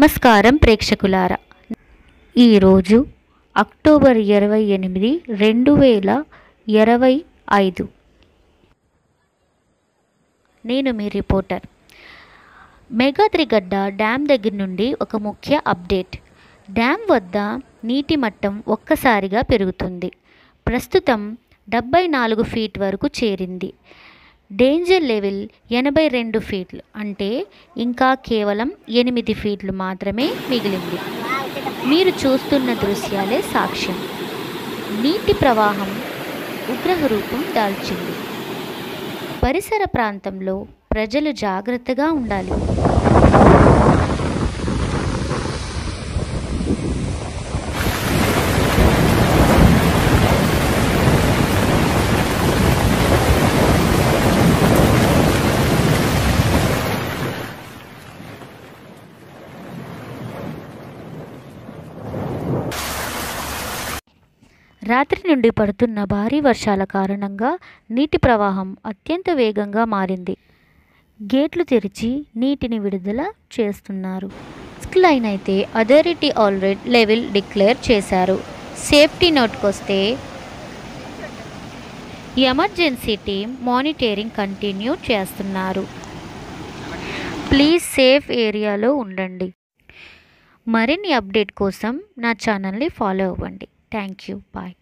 నమస్కారం ప్రేక్షకులారా, ఈరోజు అక్టోబర్ 28, 2025. నేను మీ రిపోర్టర్. మేఘాద్రిగడ్డ డ్యామ్ దగ్గర నుండి ఒక ముఖ్య అప్డేట్. డ్యామ్ వద్ద నీటి మట్టం ఒక్కసారిగా పెరుగుతుంది. ప్రస్తుతం 74 ఫీట్ వరకు చేరింది. డేంజర్ లెవెల్ 82 ఫీట్లు, అంటే ఇంకా కేవలం 8 ఫీట్లు మాత్రమే మిగిలింది. మీరు చూస్తున్న దృశ్యాలే సాక్ష్యం. నీటి ప్రవాహం ఉగ్రహ రూపం దాల్చింది. పరిసర ప్రాంతంలో ప్రజలు జాగ్రత్తగా ఉండాలి. రాత్రి నుండి పడుతున్న భారీ వర్షాల కారణంగా నీటి ప్రవాహం అత్యంత వేగంగా మారింది. గేట్లు తెరిచి నీటిని విడుదల చేస్తున్నారు. లైన్ అయితే అథారిటీ ఆల్రెడీ లెవెల్ డిక్లేర్ చేశారు. సేఫ్టీ నోట్కొస్తే ఎమర్జెన్సీ టీం మానిటరింగ్ కంటిన్యూ చేస్తున్నారు. ప్లీజ్ సేఫ్ ఏరియాలో ఉండండి. మరిన్ని అప్డేట్ కోసం నా ఛానల్ని ఫాలో అవ్వండి. Thank you. బాయ్.